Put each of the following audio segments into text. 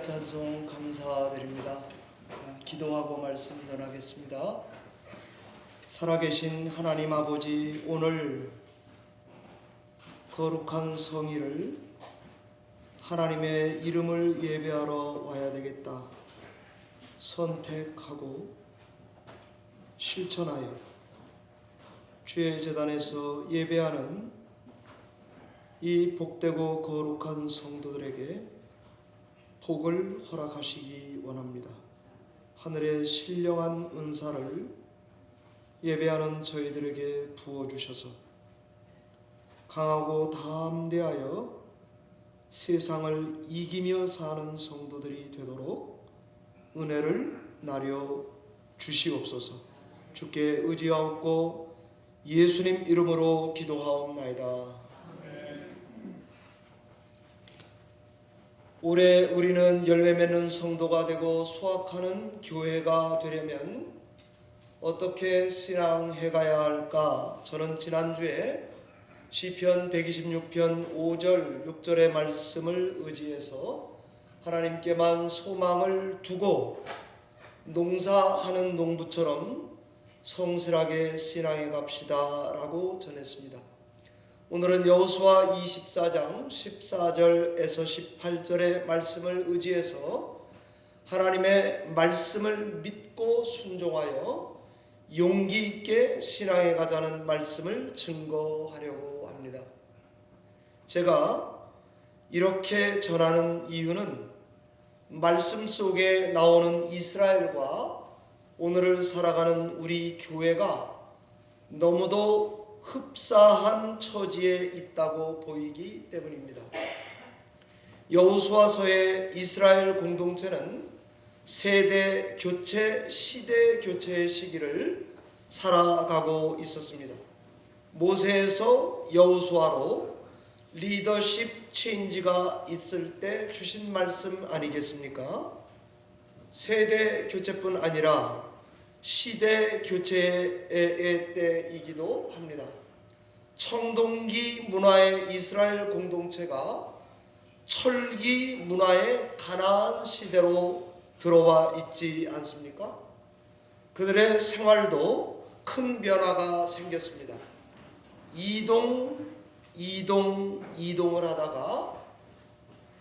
찬송 감사드립니다. 기도하고 말씀 전하겠습니다. 살아계신 하나님 아버지, 오늘 거룩한 성일을 하나님의 이름을 예배하러 와야 되겠다 선택하고 실천하여 주의 제단에서 예배하는 이 복되고 거룩한 성도들에게 복을 허락하시기 원합니다. 하늘의 신령한 은사를 예배하는 저희들에게 부어주셔서 강하고 담대하여 세상을 이기며 사는 성도들이 되도록 은혜를 나려 주시옵소서. 주께 의지하옵고 예수님 이름으로 기도하옵나이다. 올해 우리는 열매 맺는 성도가 되고 수확하는 교회가 되려면 어떻게 신앙해 가야 할까? 저는 지난주에 시편 126편 5절 6절의 말씀을 의지해서 하나님께만 소망을 두고 농사하는 농부처럼 성실하게 신앙해 갑시다 라고 전했습니다. 오늘은 여호수아 24장 14절에서 18절의 말씀을 의지해서 하나님의 말씀을 믿고 순종하여 용기 있게 신앙해 가자는 말씀을 증거하려고 합니다. 제가 이렇게 전하는 이유는 말씀 속에 나오는 이스라엘과 오늘을 살아가는 우리 교회가 너무도 흡사한 처지에 있다고 보이기 때문입니다. 여호수아서의 이스라엘 공동체는 세대 교체, 시대 교체의 시기를 살아가고 있었습니다. 모세에서 여호수아로 리더십 체인지가 있을 때 주신 말씀 아니겠습니까? 세대 교체뿐 아니라 시대 교체의 때이기도 합니다. 청동기 문화의 이스라엘 공동체가 철기 문화의 가나안 시대로 들어와 있지 않습니까? 그들의 생활도 큰 변화가 생겼습니다. 이동을 하다가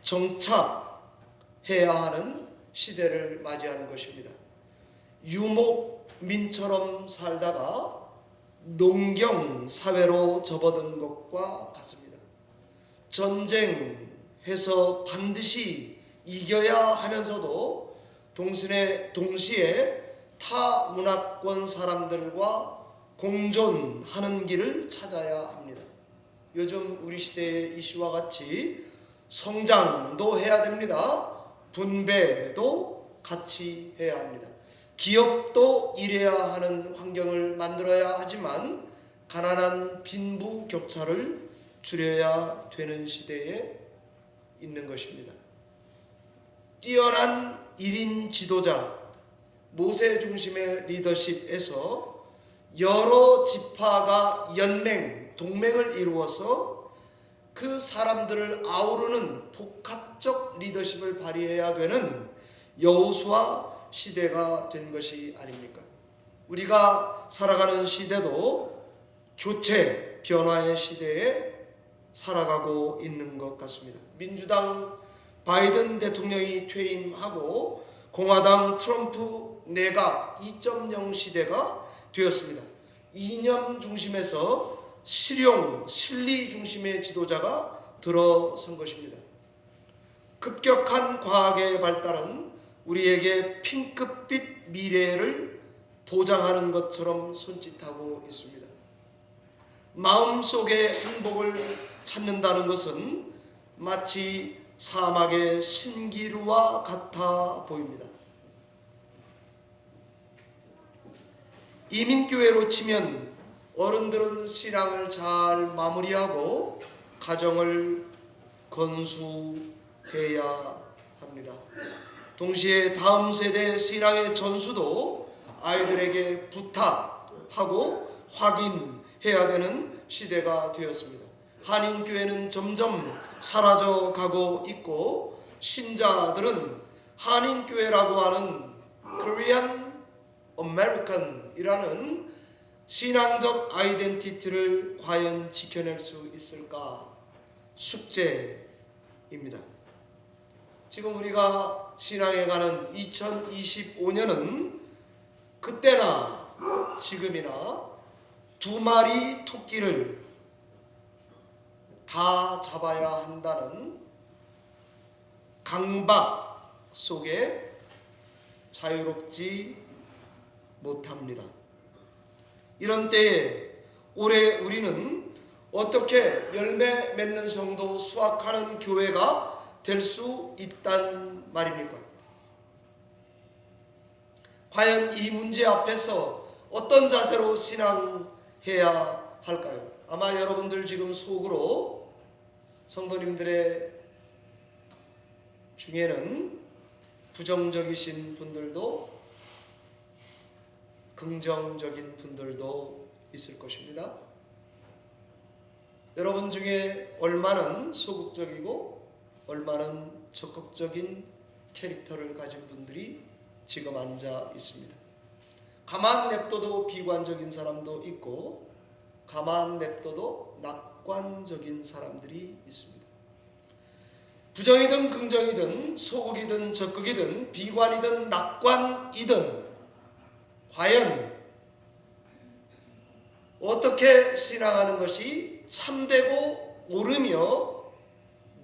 정착해야 하는 시대를 맞이한 것입니다. 유목민처럼 살다가 농경 사회로 접어든 것과 같습니다. 전쟁해서 반드시 이겨야 하면서도 동시에 타 문화권 사람들과 공존하는 길을 찾아야 합니다. 요즘 우리 시대의 이슈와 같이 성장도 해야 됩니다. 분배도 같이 해야 합니다. 기업도 일해야 하는 환경을 만들어야 하지만 가난한 빈부격차를 줄여야 되는 시대에 있는 것입니다. 뛰어난 1인 지도자 모세 중심의 리더십에서 여러 지파가 동맹을 이루어서 그 사람들을 아우르는 복합적 리더십을 발휘해야 되는 여호수아 시대가 된 것이 아닙니까? 우리가 살아가는 시대도 교체, 변화의 시대에 살아가고 있는 것 같습니다. 민주당 바이든 대통령이 퇴임하고 공화당 트럼프 내각 2.0 시대가 되었습니다. 이념 중심에서 실리 중심의 지도자가 들어선 것입니다. 급격한 과학의 발달은 우리에게 핑크빛 미래를 보장하는 것처럼 손짓하고 있습니다. 마음속의 행복을 찾는다는 것은 마치 사막의 신기루와 같아 보입니다. 이민교회로 치면 어른들은 신앙을 잘 마무리하고 가정을 건수해야 합니다. 동시에 다음 세대 신앙의 전수도 아이들에게 부탁하고 확인해야 되는 시대가 되었습니다. 한인교회는 점점 사라져가고 있고 신자들은 한인교회라고 하는 Korean American이라는 신앙적 아이덴티티를 과연 지켜낼 수 있을까? 숙제입니다. 지금 우리가 신앙에 가는 2025년은 그때나 지금이나 두 마리 토끼를 다 잡아야 한다는 강박 속에 자유롭지 못합니다. 이런 때에 올해 우리는 어떻게 열매 맺는 성도, 수확하는 교회가 될 수 있단 말입니까? 과연 이 문제 앞에서 어떤 자세로 신앙해야 할까요? 아마 여러분들 지금 속으로 성도님들의 중에는 부정적이신 분들도 긍정적인 분들도 있을 것입니다. 여러분 중에 얼마는 소극적이고 얼마는 적극적인 캐릭터를 가진 분들이 지금 앉아 있습니다. 가만 냅둬도 비관적인 사람도 있고 가만 냅둬도 낙관적인 사람들이 있습니다. 부정이든 긍정이든 소극이든 적극이든 비관이든 낙관이든 과연 어떻게 신앙하는 것이 참되고 옳으며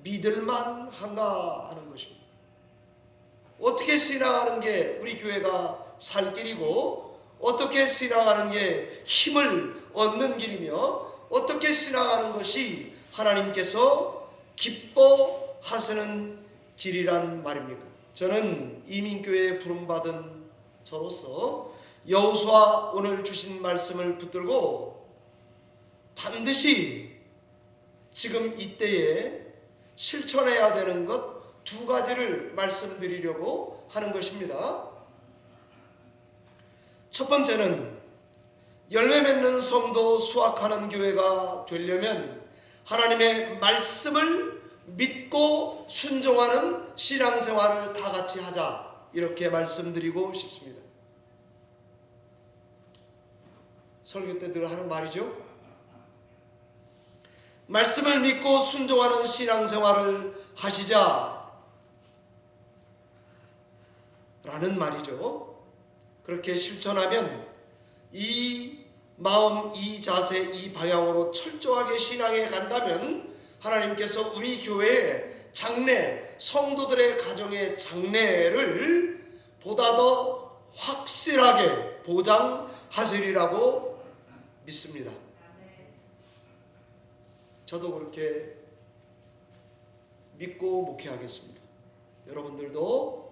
믿을만한가 하는 것입니다. 어떻게 신앙하는 게 우리 교회가 살 길이고 어떻게 신앙하는 게 힘을 얻는 길이며 어떻게 신앙하는 것이 하나님께서 기뻐하시는 길이란 말입니까? 저는 이민교회에 부름받은 저로서 여호수아 오늘 주신 말씀을 붙들고 반드시 지금 이때에 실천해야 되는 것 두 가지를 말씀드리려고 하는 것입니다. 첫 번째는 열매 맺는 성도, 수확하는 교회가 되려면 하나님의 말씀을 믿고 순종하는 신앙생활을 다 같이 하자, 이렇게 말씀드리고 싶습니다. 설교 때 늘 하는 말이죠. 말씀을 믿고 순종하는 신앙생활을 하시자 라는 말이죠. 그렇게 실천하면 이 마음, 이 자세, 이 방향으로 철저하게 신앙에 간다면 하나님께서 우리 교회의 장래, 성도들의 가정의 장래를 보다 더 확실하게 보장하시리라고 믿습니다. 저도 그렇게 믿고 목회하겠습니다. 여러분들도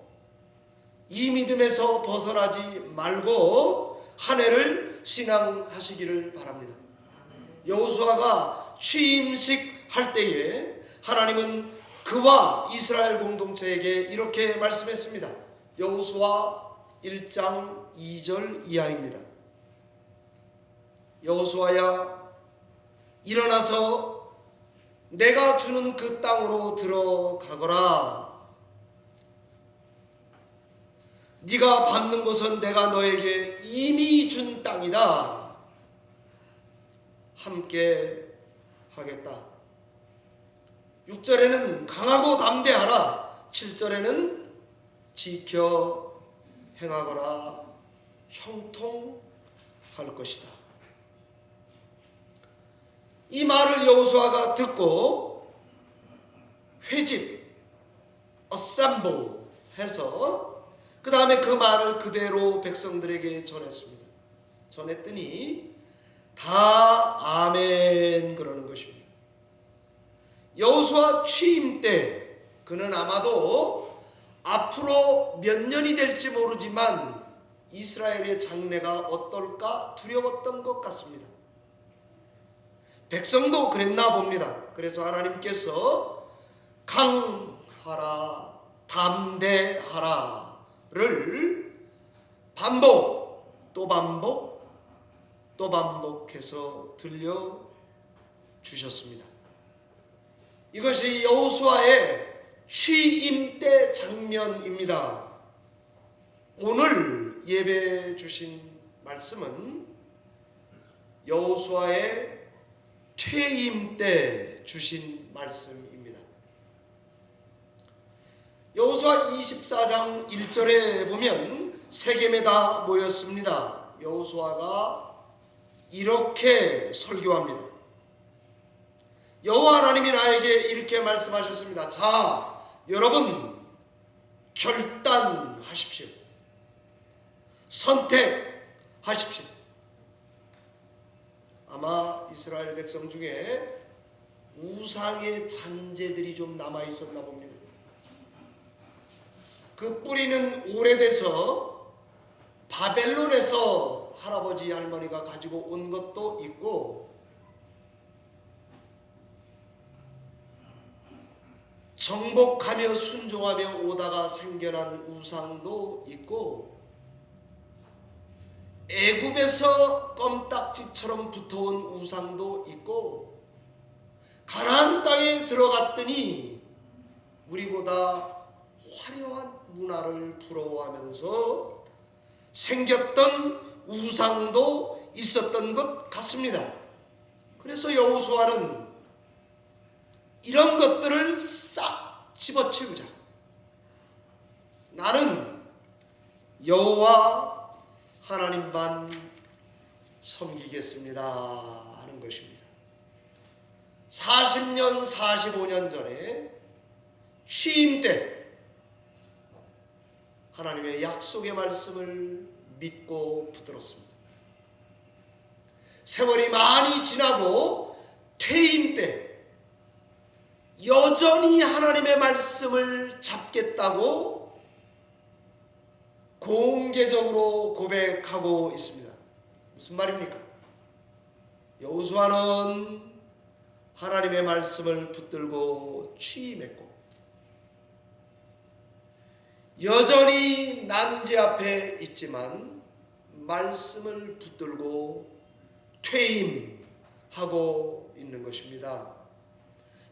이 믿음에서 벗어나지 말고 한 해를 신앙하시기를 바랍니다. 여호수아가 취임식 할 때에 하나님은 그와 이스라엘 공동체에게 이렇게 말씀했습니다. 여호수아 1장 2절 이하입니다. 여호수아야, 일어나서 내가 주는 그 땅으로 들어가거라. 네가 밟는 곳은 내가 너에게 이미 준 땅이다. 함께 하겠다. 6절에는 강하고 담대하라. 7절에는 지켜 행하거라. 형통할 것이다. 이 말을 여호수아가 듣고 회집, assemble 해서 그 다음에 그 말을 그대로 백성들에게 전했습니다. 전했더니 다 아멘 그러는 것입니다. 여호수아 취임 때 그는 아마도 앞으로 몇 년이 될지 모르지만 이스라엘의 장래가 어떨까 두려웠던 것 같습니다. 백성도 그랬나 봅니다. 그래서 하나님께서 강하라, 담대하라 를 반복 또 반복 또 반복해서 들려주셨습니다. 이것이 여호수아의 취임 때 장면입니다. 오늘 예배 주신 말씀은 여호수아의 퇴임 때 주신 말씀입니다. 여호수아 24장 1절에 보면 세겜에 다 모였습니다. 여호수아가 이렇게 설교합니다. 여호와 하나님이 나에게 이렇게 말씀하셨습니다. 자, 여러분 결단하십시오. 선택하십시오. 아마 이스라엘 백성 중에 우상의 잔재들이 좀 남아 있었나 봅니다. 그 뿌리는 오래돼서 바벨론에서 할아버지 할머니가 가지고 온 것도 있고, 정복하며 순종하며 오다가 생겨난 우상도 있고, 애굽에서 껌딱지처럼 붙어온 우상도 있고, 가나안 땅에 들어갔더니 우리보다 화려한 문화를 부러워하면서 생겼던 우상도 있었던 것 같습니다. 그래서 여호수아는 이런 것들을 싹 집어치우자. 나는 여호와 하나님만 섬기겠습니다 하는 것입니다. 40년 45년 전에 취임 때 하나님의 약속의 말씀을 믿고 붙들었습니다. 세월이 많이 지나고 퇴임 때 여전히 하나님의 말씀을 잡겠다고 공개적으로 고백하고 있습니다. 무슨 말입니까? 여호수아는 하나님의 말씀을 붙들고 취임했고, 여전히 난제 앞에 있지만 말씀을 붙들고 퇴임하고 있는 것입니다.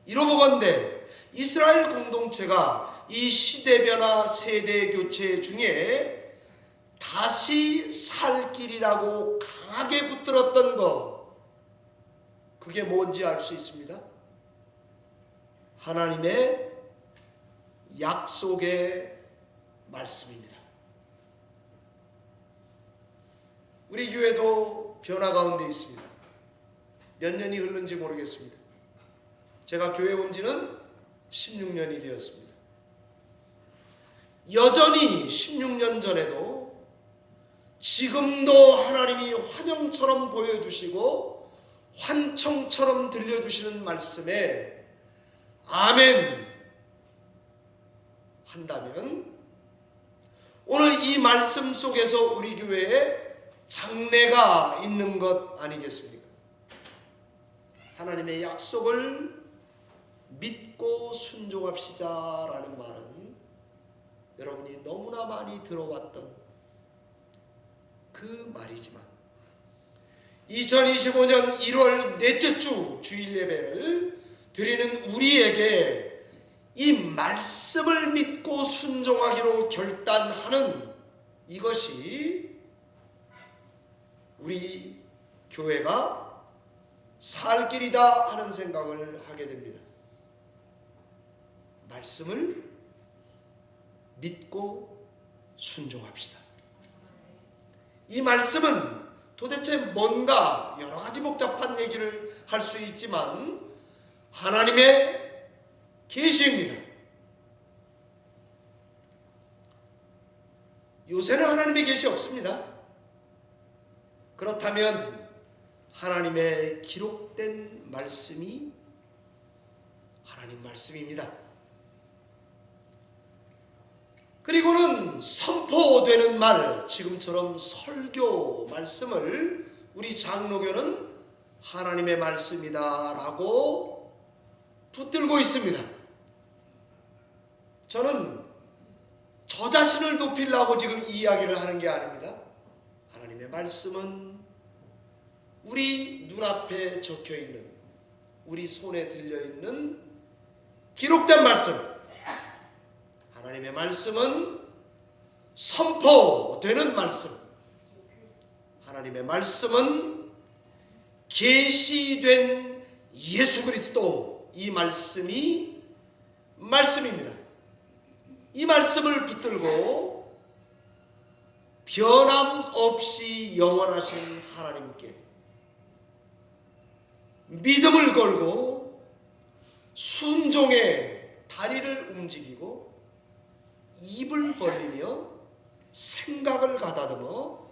이로보건대 이스라엘 공동체가 이 시대 변화 세대 교체 중에 다시 살 길이라고 강하게 붙들었던 것, 그게 뭔지 알 수 있습니다. 하나님의 약속의 말씀입니다. 우리 교회도 변화 가운데 있습니다. 몇 년이 흘른지 모르겠습니다. 제가 교회 온 지는 16년이 되었습니다. 여전히 16년 전에도 지금도 하나님이 환영처럼 보여주시고 환청처럼 들려주시는 말씀에 아멘 한다면, 오늘 이 말씀 속에서 우리 교회에 장래가 있는 것 아니겠습니까? 하나님의 약속을 믿고 순종합시다라는 말은 여러분이 너무나 많이 들어왔던 그 말이지만, 2025년 1월 넷째 주 주일 예배를 드리는 우리에게 이 말씀을 믿고 순종하기로 결단하는 이것이 우리 교회가 살 길이다 하는 생각을 하게 됩니다. 말씀을 믿고 순종합시다. 이 말씀은 도대체 뭔가 여러 가지 복잡한 얘기를 할 수 있지만 하나님의 계시입니다. 요새는 하나님의 계시 없습니다. 그렇다면 하나님의 기록된 말씀이 하나님 말씀입니다. 그리고는 선포되는 말, 지금처럼 설교 말씀을 우리 장로교는 하나님의 말씀이다라고 붙들고 있습니다. 저는 저 자신을 높이려고 지금 이 이야기를 하는 게 아닙니다. 하나님의 말씀은 우리 눈앞에 적혀있는, 우리 손에 들려있는 기록된 말씀, 하나님의 말씀은 선포되는 말씀, 하나님의 말씀은 계시된 예수 그리스도, 이 말씀이 말씀입니다. 이 말씀을 붙들고 변함없이 영원하신 하나님께 믿음을 걸고 순종의 다리를 움직이고 입을 벌리며 생각을 가다듬어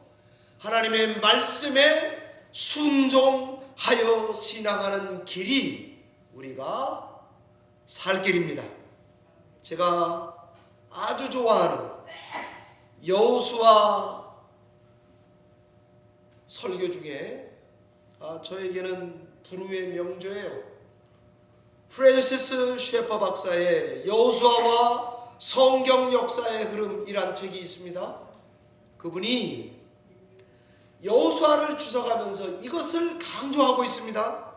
하나님의 말씀에 순종하여 지나가는 길이 우리가 살 길입니다. 제가 아주 좋아하는 여호수아 설교 중에 저에게는 불후의 명저예요. 프랜시스 셰퍼 박사의 여호수아와 성경 역사의 흐름이란 책이 있습니다. 그분이 여호수아를 주석하면서 이것을 강조하고 있습니다.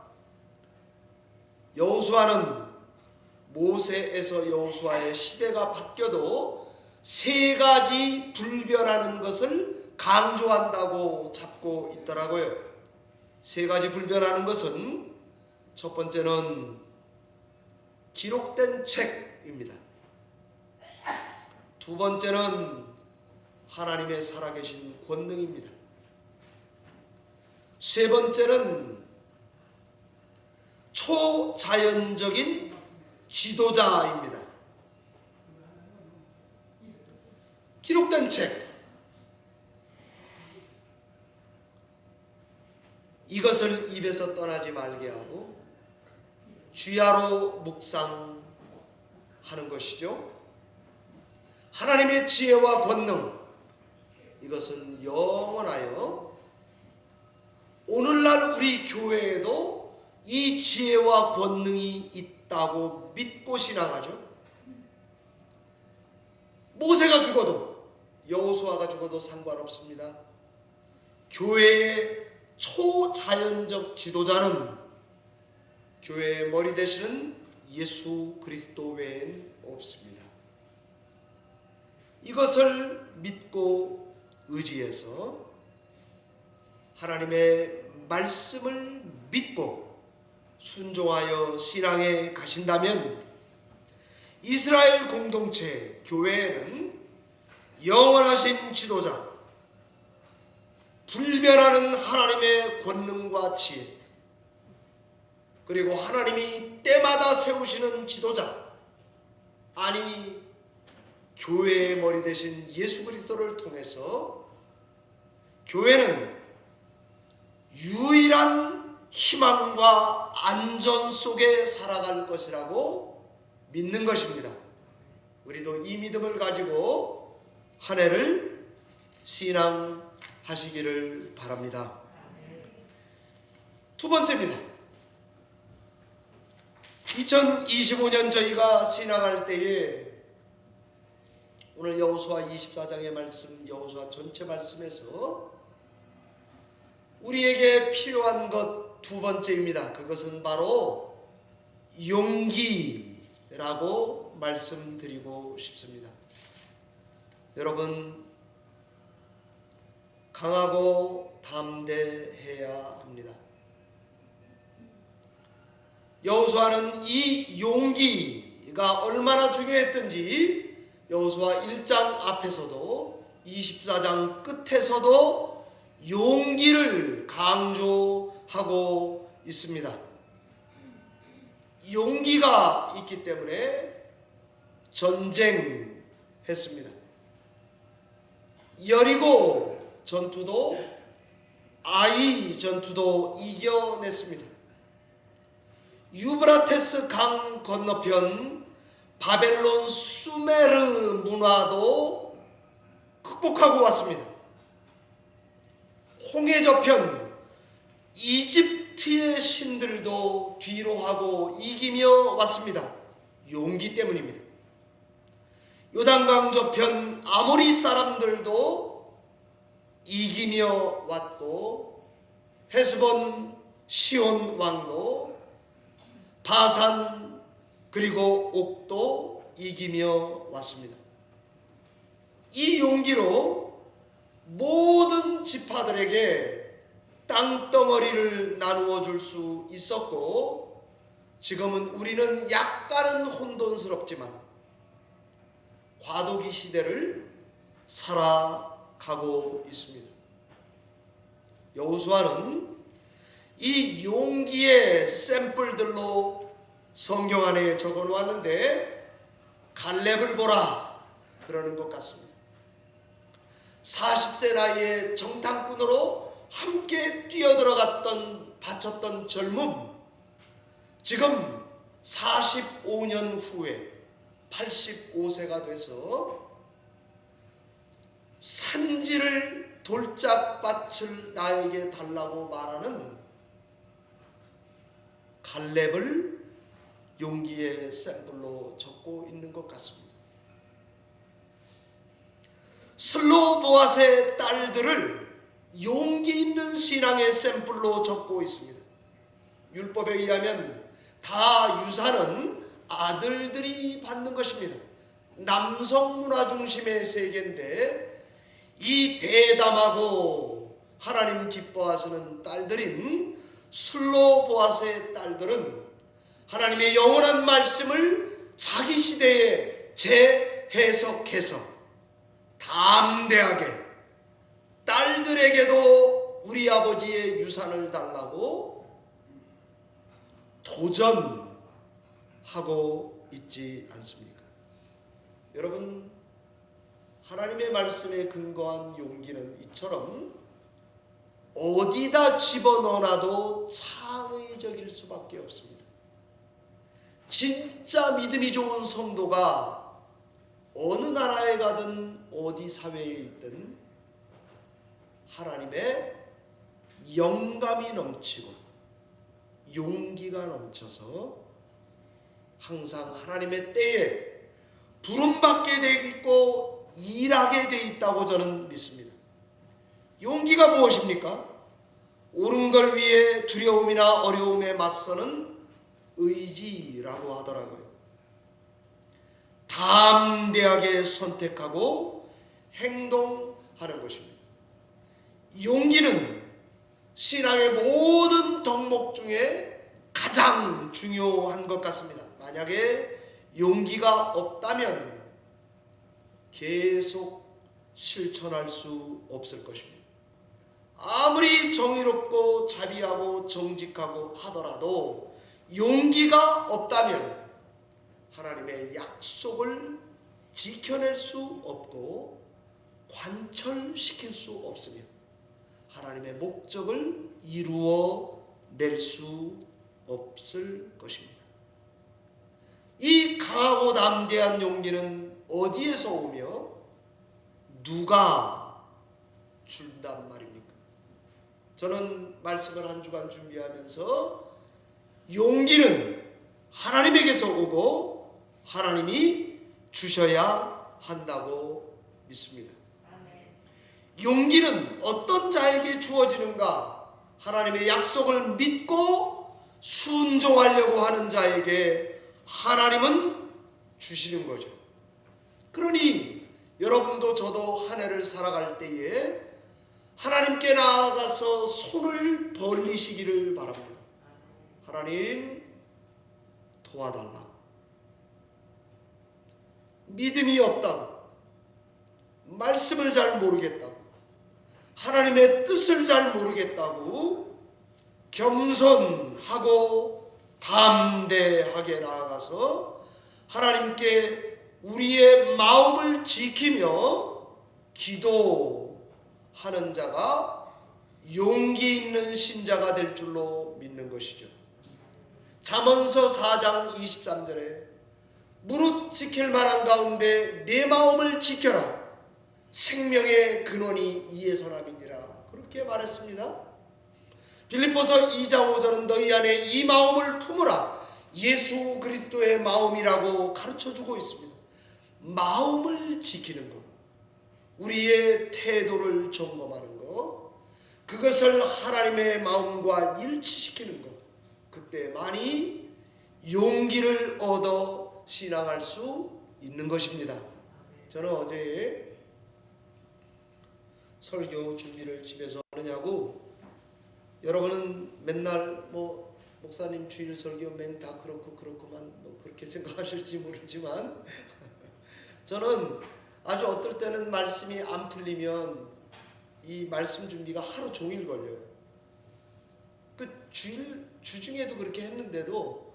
여호수아는 모세에서 여호수아의 시대가 바뀌어도 세 가지 불변하는 것을 강조한다고 잡고 있더라고요. 세 가지 불변하는 것은 첫 번째는 기록된 책입니다. 두 번째는 하나님의 살아계신 권능입니다. 세 번째는 초자연적인 지도자입니다. 기록된 책, 이것을 입에서 떠나지 말게 하고 주야로 묵상하는 것이죠. 하나님의 지혜와 권능, 이것은 영원하여 오늘날 우리 교회에도 이 지혜와 권능이 있다고 믿고 신앙하죠. 모세가 죽어도 여호수아가 죽어도 상관없습니다. 교회의 초자연적 지도자는 교회의 머리 되시는 예수 그리스도 외엔 없습니다. 이것을 믿고 의지해서 하나님의 말씀을 믿고 순종하여 신앙에 가신다면 이스라엘 공동체 교회에는 영원하신 지도자, 불변하는 하나님의 권능과 지혜, 그리고 하나님이 때마다 세우시는 지도자, 아니 교회의 머리 되신 예수 그리스도를 통해서 교회는 유일한 희망과 안전 속에 살아갈 것이라고 믿는 것입니다. 우리도 이 믿음을 가지고 한 해를 신앙하시기를 바랍니다. 두 번째입니다. 2025년 저희가 신앙할 때에 오늘 여호수아 24장의 말씀, 여호수아 전체 말씀에서 우리에게 필요한 것 두 번째입니다. 그것은 바로 용기라고 말씀드리고 싶습니다. 여러분, 강하고 담대해야 합니다. 여호수아는 이 용기가 얼마나 중요했던지 여호수아 1장 앞에서도 24장 끝에서도 용기를 강조하고 있습니다. 용기가 있기 때문에 전쟁했습니다. 여리고 전투도 아이 전투도 이겨냈습니다. 유브라테스 강 건너편 바벨론 수메르 문화도 극복하고 왔습니다. 홍해 저편 이집트의 신들도 뒤로 하고 이기며 왔습니다. 용기 때문입니다. 요단강 저편 아모리 사람들도 이기며 왔고 헤스본 시온 왕도 바산 그리고 옥도 이기며 왔습니다. 이 용기로 모든 지파들에게 땅덩어리를 나누어 줄 수 있었고, 지금은 우리는 약간은 혼돈스럽지만 과도기 시대를 살아가고 있습니다. 여호수아는 이 용기의 샘플들로 성경 안에 적어 놓았는데, 갈렙을 보라 그러는 것 같습니다. 40세 나이에 정탐꾼으로 함께 뛰어들어갔던 바쳤던 젊음, 지금 45년 후에 85세가 돼서 산지를 돌짝밭을 나에게 달라고 말하는 갈렙을 용기의 샘플로 적고 있는 것 같습니다. 슬로보앗의 딸들을 용기 있는 신앙의 샘플로 적고 있습니다. 율법에 의하면 다 유산은 아들들이 받는 것입니다. 남성 문화 중심의 세계인데, 이 대담하고 하나님 기뻐하시는 딸들인 슬로보앗의 딸들은 하나님의 영원한 말씀을 자기 시대에 재해석해서 담대하게 딸들에게도 우리 아버지의 유산을 달라고 도전하고 있지 않습니까? 여러분, 하나님의 말씀에 근거한 용기는 이처럼 어디다 집어넣어놔도 창의적일 수밖에 없습니다. 진짜 믿음이 좋은 성도가 어느 나라에 가든 어디 사회에 있든 하나님의 영감이 넘치고 용기가 넘쳐서 항상 하나님의 때에 부름받게 돼 있고 일하게 돼 있다고 저는 믿습니다. 용기가 무엇입니까? 옳은 걸 위해 두려움이나 어려움에 맞서는 의지라고 하더라고요. 담대하게 선택하고 행동하는 것입니다. 용기는 신앙의 모든 덕목 중에 가장 중요한 것 같습니다. 만약에 용기가 없다면 계속 실천할 수 없을 것입니다. 아무리 정의롭고 자비하고 정직하고 하더라도 용기가 없다면 하나님의 약속을 지켜낼 수 없고 관철시킬 수 없으며 하나님의 목적을 이루어낼 수 없을 것입니다. 이 강하고 담대한 용기는 어디에서 오며 누가 준단 말입니까? 저는 말씀을 한 주간 준비하면서 용기는 하나님에게서 오고 하나님이 주셔야 한다고 믿습니다. 용기는 어떤 자에게 주어지는가? 하나님의 약속을 믿고 순종하려고 하는 자에게 하나님은 주시는 거죠. 그러니 여러분도 저도 한 해를 살아갈 때에 하나님께 나아가서 손을 벌리시기를 바랍니다. 하나님 도와달라고. 믿음이 없다고, 말씀을 잘 모르겠다고, 하나님의 뜻을 잘 모르겠다고 겸손하고 담대하게 나아가서 하나님께 우리의 마음을 지키며 기도하는 자가 용기 있는 신자가 될 줄로 믿는 것이죠. 잠언서 4장 23절에 무릇 지킬 만한 가운데 내 마음을 지켜라. 생명의 근원이 이에서 남이니라. 그렇게 말했습니다. 빌립보서 2장 5절은 너희 안에 이 마음을 품으라. 예수 그리스도의 마음이라고 가르쳐주고 있습니다. 마음을 지키는 것, 우리의 태도를 점검하는 것, 그것을 하나님의 마음과 일치시키는 것, 그때만이 용기를 얻어 신앙할 수 있는 것입니다. 저는 어제 설교 준비를 집에서 하느냐고 여러분은 맨날 뭐 목사님 주일 설교면 다 그렇구만 뭐 그렇게 생각하실지 모르지만 저는 아주 어떨 때는 말씀이 안 풀리면 이 말씀 준비가 하루 종일 걸려요. 그 주일 주중에도 그렇게 했는데도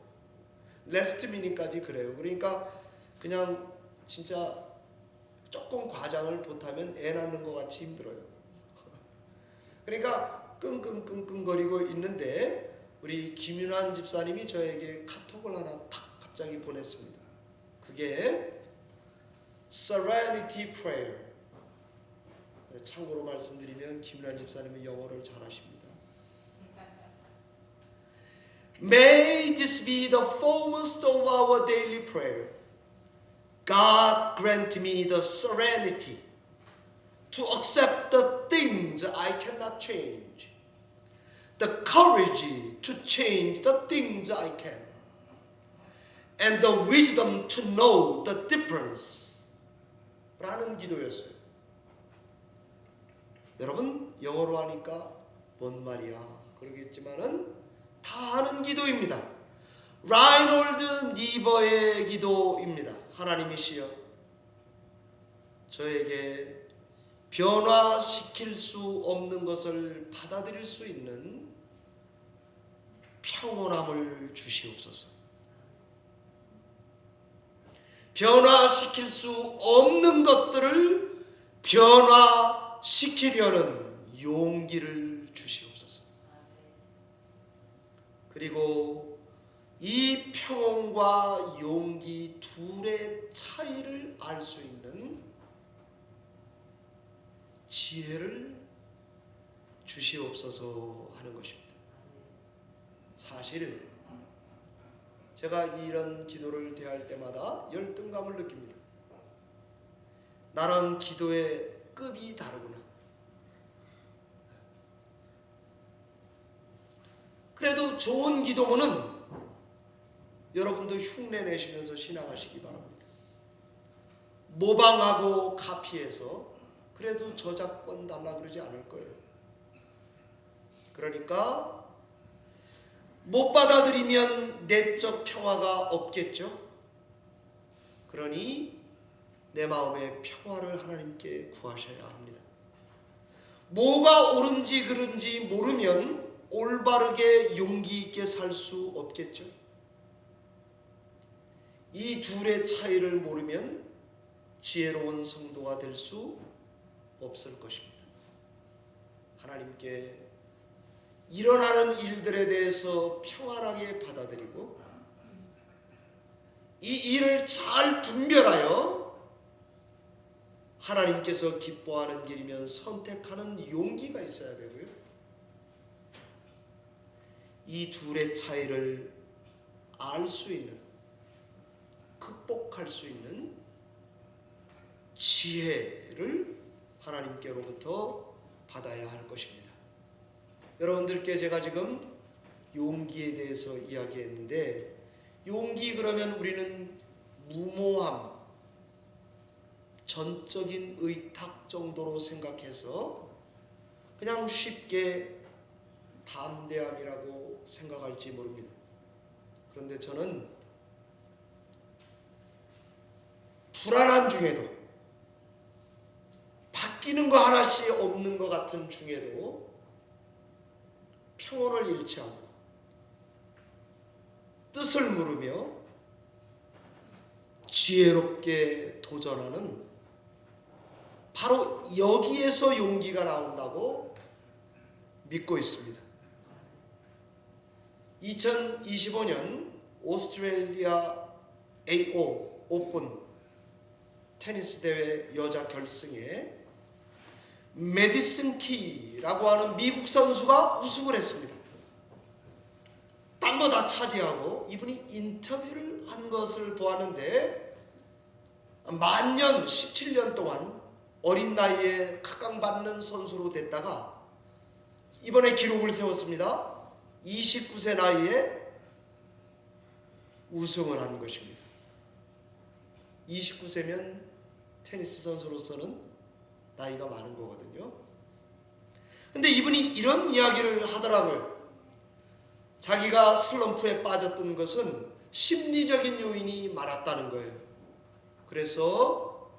레스트 미닛까지 그래요. 그러니까 그냥 진짜 조금 과장을 못하면 애 낳는 것 같이 힘들어요. 그러니까 끙끙거리고 있는데 우리 김윤환 집사님이 저에게 카톡을 하나 탁 갑자기 보냈습니다. 그게 Serenity Prayer. 참고로 말씀드리면 김윤환 집사님은 영어를 잘하십니다. May this be the foremost of our daily prayer. God grant me the serenity to accept the things I cannot change, the courage to change the things I can, and the wisdom to know the difference. 라는 기도였어요. 여러분 영어로 하니까 뭔 말이야 그러겠지만은 다 아는 기도입니다. 라이놀드 니버의 기도입니다. 하나님이시여 저에게 변화시킬 수 없는 것을 받아들일 수 있는 평온함을 주시옵소서. 변화시킬 수 없는 것들을 변화시키려는 용기를 주시옵소서. 그리고 이 평온과 용기 둘의 차이를 알 수 있는 지혜를 주시옵소서 하는 것입니다. 사실 제가 이런 기도를 대할 때마다 열등감을 느낍니다. 나랑 기도의 급이 다르구나. 그래도 좋은 기도문은 여러분도 흉내 내시면서 신앙하시기 바랍니다. 모방하고 카피해서 그래도 저작권 달라 그러지 않을 거예요. 그러니까 못 받아들이면 내적 평화가 없겠죠. 그러니 내 마음의 평화를 하나님께 구하셔야 합니다. 뭐가 옳은지 그른지 모르면 올바르게 용기 있게 살 수 없겠죠. 이 둘의 차이를 모르면 지혜로운 성도가 될 수 없을 것입니다. 하나님께 일어나는 일들에 대해서 평안하게 받아들이고 이 일을 잘 분별하여 하나님께서 기뻐하는 길이면 선택하는 용기가 있어야 되고요. 이 둘의 차이를 알 수 있는, 극복할 수 있는 지혜를 하나님께로부터 받아야 할 것입니다. 여러분들께 제가 지금 용기에 대해서 이야기했는데, 용기 그러면 우리는 무모함, 전적인 의탁 정도로 생각해서 그냥 쉽게 담대함이라고 생각할지 모릅니다. 그런데 저는 불안한 중에도, 바뀌는 거 하나씩 없는 것 같은 중에도 평온을 잃지 않고 뜻을 물으며 지혜롭게 도전하는, 바로 여기에서 용기가 나온다고 믿고 있습니다. 2025년 오스트레일리아 AO 오픈 테니스 대회 여자 결승에 메디슨 키라고 하는 미국 선수가 우승을 했습니다. 딴 거 다 차지하고 이분이 인터뷰를 한 것을 보았는데, 만년 17년 동안 어린 나이에 각광받는 선수로 됐다가 이번에 기록을 세웠습니다. 29세 나이에 우승을 한 것입니다. 29세면 테니스 선수로서는 나이가 많은 거거든요. 근데 이분이 이런 이야기를 하더라고요. 자기가 슬럼프에 빠졌던 것은 심리적인 요인이 많았다는 거예요. 그래서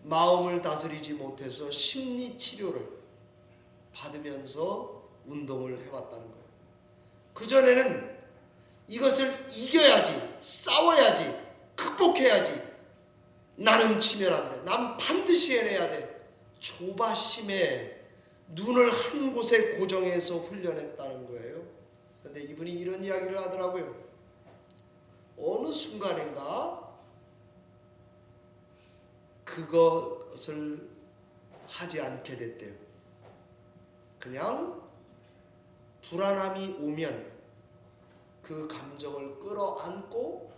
마음을 다스리지 못해서 심리 치료를 받으면서 운동을 해왔다는 거예요. 그전에는 이것을 이겨야지, 싸워야지, 극복해야지, 나는 지면 안 돼, 난 반드시 해내야 돼, 조바심에 눈을 한 곳에 고정해서 훈련했다는 거예요. 그런데 이분이 이런 이야기를 하더라고요. 어느 순간인가 그것을 하지 않게 됐대요. 그냥 불안함이 오면 그 감정을 끌어안고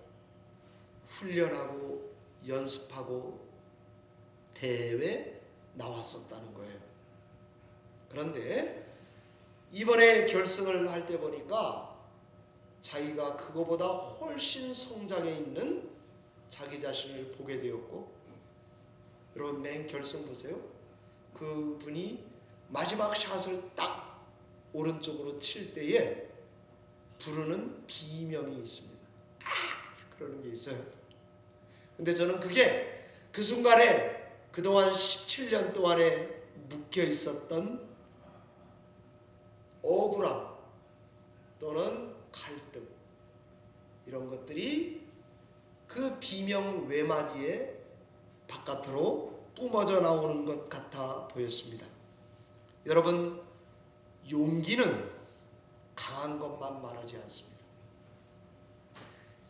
훈련하고 연습하고 대회에 나왔었다는 거예요. 그런데 이번에 결승을 할 때 보니까 자기가 그거보다 훨씬 성장해 있는 자기 자신을 보게 되었고, 여러분 맨 결승 보세요. 그분이 마지막 샷을 딱 오른쪽으로 칠 때에 부르는 비명이 있습니다. 아! 그러는 게 있어요. 근데 저는 그게 그 순간에 그동안 17년 동안에 묶여 있었던 억울함 또는 갈등, 이런 것들이 그 비명 외마디에 바깥으로 뿜어져 나오는 것 같아 보였습니다. 여러분, 용기는 강한 것만 말하지 않습니다.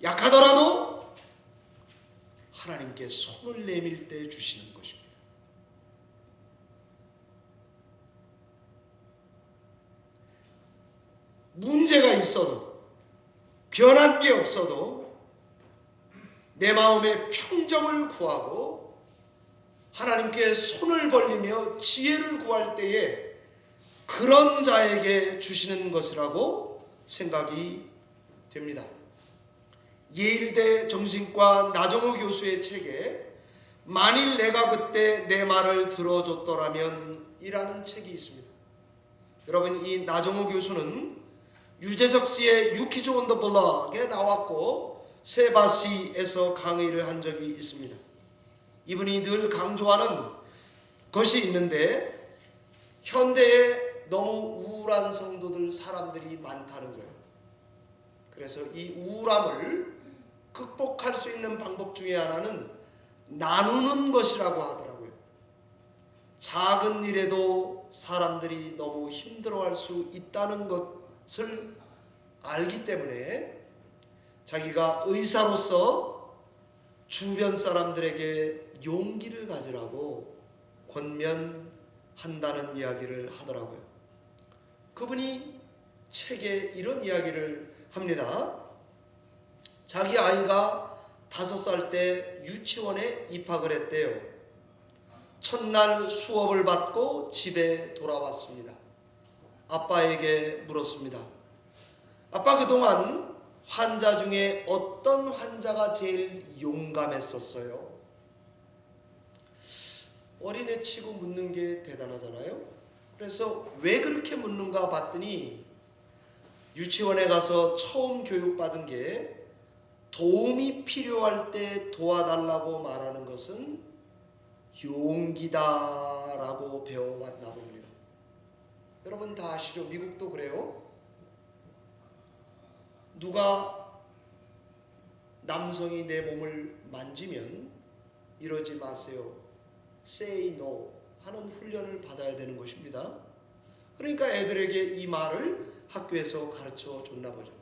약하더라도 하나님께 손을 내밀 때 주시는 것입니다. 문제가 있어도, 변한 게 없어도 내 마음의 평정을 구하고 하나님께 손을 벌리며 지혜를 구할 때에 그런 자에게 주시는 것이라고 생각이 됩니다. 예일대 정신과 나정호 교수의 책에 만일 내가 그때 내 말을 들어줬더라면 이라는 책이 있습니다. 여러분, 이 나정호 교수는 유재석 씨의 유키즈 온 더 블럭에 나왔고 세바시에서 강의를 한 적이 있습니다. 이분이 늘 강조하는 것이 있는데, 현대에 너무 우울한 성도들, 사람들이 많다는 거예요. 그래서 이 우울함을 극복할 수 있는 방법 중에 하나는 나누는 것이라고 하더라고요. 작은 일에도 사람들이 너무 힘들어할 수 있다는 것을 알기 때문에 자기가 의사로서 주변 사람들에게 용기를 가지라고 권면한다는 이야기를 하더라고요. 그분이 책에 이런 이야기를 합니다. 자기 아이가 5살 때 유치원에 입학을 했대요. 첫날 수업을 받고 집에 돌아왔습니다. 아빠에게 물었습니다. 아빠, 그동안 환자 중에 어떤 환자가 제일 용감했었어요? 어린애 치고 묻는 게 대단하잖아요. 그래서 왜 그렇게 묻는가 봤더니 유치원에 가서 처음 교육받은 게 도움이 필요할 때 도와달라고 말하는 것은 용기다라고 배워왔나 봅니다. 여러분 다 아시죠? 미국도 그래요. 누가 남성이 내 몸을 만지면 이러지 마세요, say no 하는 훈련을 받아야 되는 것입니다. 그러니까 애들에게 이 말을 학교에서 가르쳐 줬나 보죠.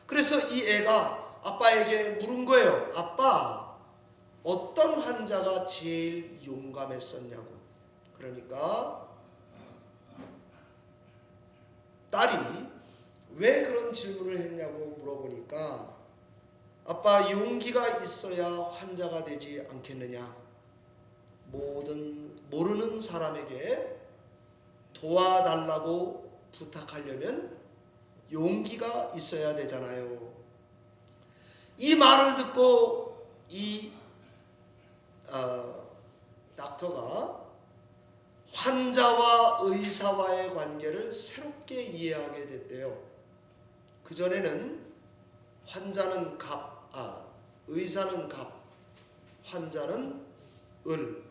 그래서 이 애가 아빠에게 물은 거예요. 아빠, 어떤 환자가 제일 용감했었냐고. 그러니까 딸이 왜 그런 질문을 했냐고 물어보니까, 아빠, 용기가 있어야 환자가 되지 않겠느냐. 모르는 사람에게 도와달라고 부탁하려면 용기가 있어야 되잖아요. 이 말을 듣고 이 닥터가 환자와 의사와의 관계를 새롭게 이해하게 됐대요. 그전에는 의사는 갑, 환자는 을.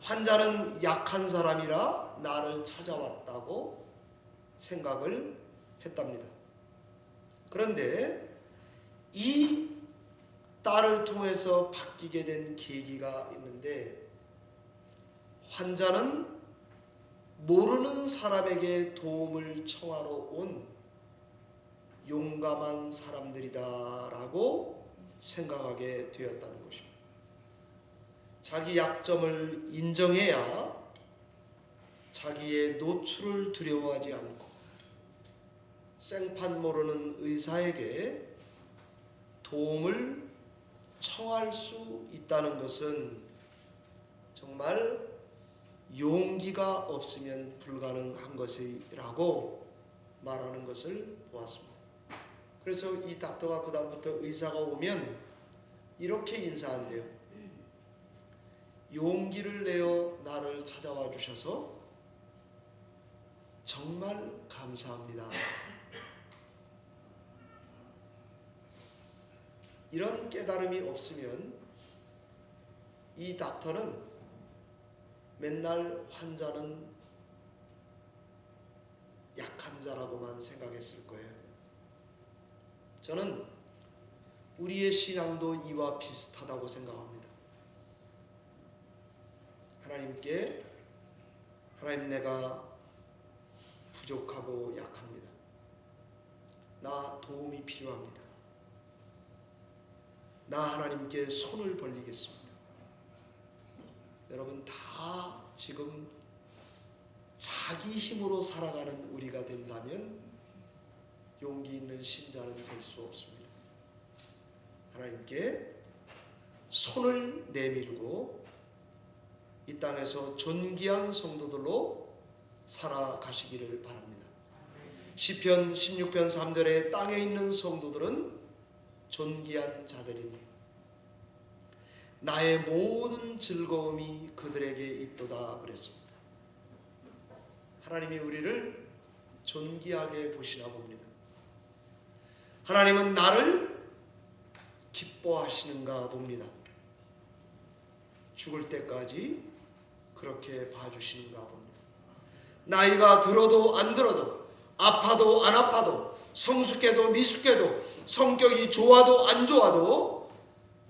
환자는 약한 사람이라 나를 찾아왔다고 생각을 했답니다. 그런데 이 딸을 통해서 바뀌게 된 계기가 있는데, 환자는 모르는 사람에게 도움을 청하러 온 용감한 사람들이다라고 생각하게 되었다는 것입니다. 자기 약점을 인정해야 자기의 노출을 두려워하지 않고 생판 모르는 의사에게 도움을 청할 수 있다는 것은 정말 용기가 없으면 불가능한 것이라고 말하는 것을 보았습니다. 그래서 이 닥터가 그 다음부터 의사가 오면 이렇게 인사한대요. 용기를 내어 나를 찾아와 주셔서 정말 감사합니다. 이런 깨달음이 없으면 이 닥터는 맨날 환자는 약한 자라고만 생각했을 거예요. 저는 우리의 신앙도 이와 비슷하다고 생각합니다. 하나님께, 하나님, 내가 부족하고 약합니다. 나 도움이 필요합니다. 나 하나님께 손을 벌리겠습니다. 여러분, 다 지금 자기 힘으로 살아가는 우리가 된다면 용기 있는 신자는 될 수 없습니다. 하나님께 손을 내밀고 이 땅에서 존귀한 성도들로 살아가시기를 바랍니다. 시편 16편 3절에 땅에 있는 성도들은 존귀한 자들이니 나의 모든 즐거움이 그들에게 있도다 그랬습니다. 하나님이 우리를 존귀하게 보시나 봅니다. 하나님은 나를 기뻐하시는가 봅니다. 죽을 때까지 그렇게 봐주시는가 봅니다. 나이가 들어도 안 들어도, 아파도 안 아파도, 성숙해도 미숙해도, 성격이 좋아도 안 좋아도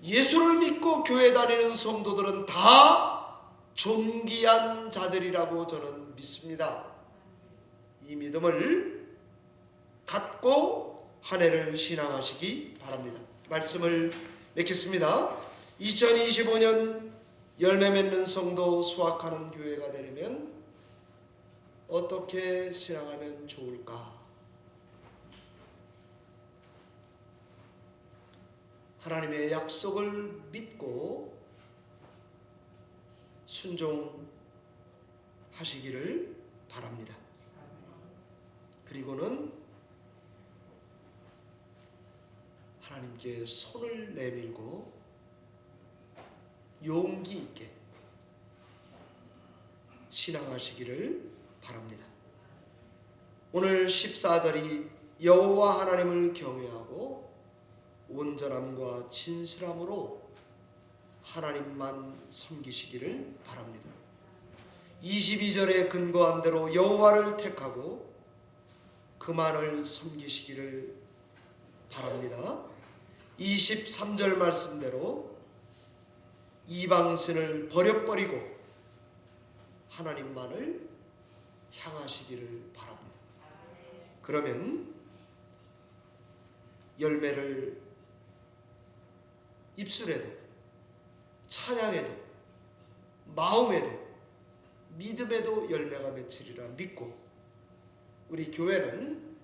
예수를 믿고 교회 다니는 성도들은 다 존귀한 자들이라고 저는 믿습니다. 이 믿음을 갖고 한 해를 신앙하시기 바랍니다. 말씀을 맺겠습니다. 2025년 열매 맺는 성도, 수확하는 교회가 되려면 어떻게 신앙하면 좋을까? 하나님의 약속을 믿고 순종하시기를 바랍니다. 그리고는 하나님께 손을 내밀고 용기 있게 신앙하시기를 바랍니다. 오늘 14절이 여호와 하나님을 경외하고 온전함과 진실함으로 하나님만 섬기시기를 바랍니다. 22절에 근거한 대로 여호와를 택하고 그만을 섬기시기를 바랍니다. 23절 말씀대로 이방신을 버려버리고 하나님만을 향하시기를 바랍니다. 그러면 열매를 입술에도, 찬양에도, 마음에도, 믿음에도 열매가 맺히리라 믿고 우리 교회는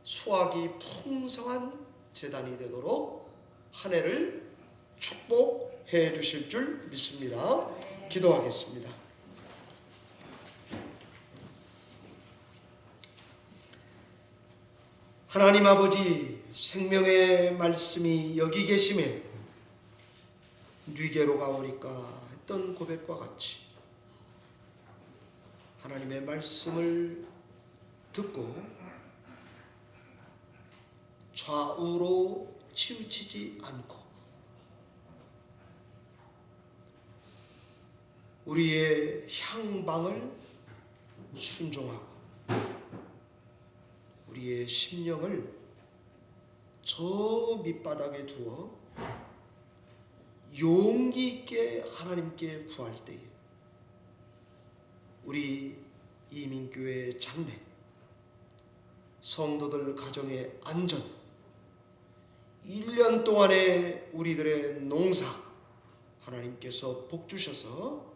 수확이 풍성한 재단이 되도록 한 해를 축복해 주실 줄 믿습니다. 기도하겠습니다. 하나님 아버지, 생명의 말씀이 여기 계심에 뉘게로 가오리까 했던 고백과 같이 하나님의 말씀을 듣고 좌우로 치우치지 않고 우리의 향방을 순종하고 우리의 심령을 저 밑바닥에 두어 용기 있게 하나님께 구할 때에 우리 이민교회 장래 성도들 가정의 안전, 1년 동안의 우리들의 농사 하나님께서 복 주셔서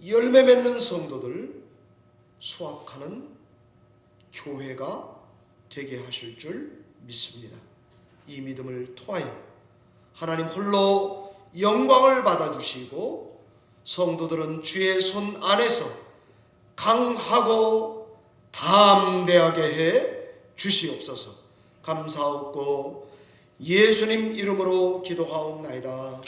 열매 맺는 성도들 수확하는 교회가 되게 하실 줄 믿습니다. 이 믿음을 통하여 하나님 홀로 영광을 받아주시고 성도들은 주의 손 안에서 강하고 담대하게 해 주시옵소서. 감사하옵고 예수님 이름으로 기도하옵나이다.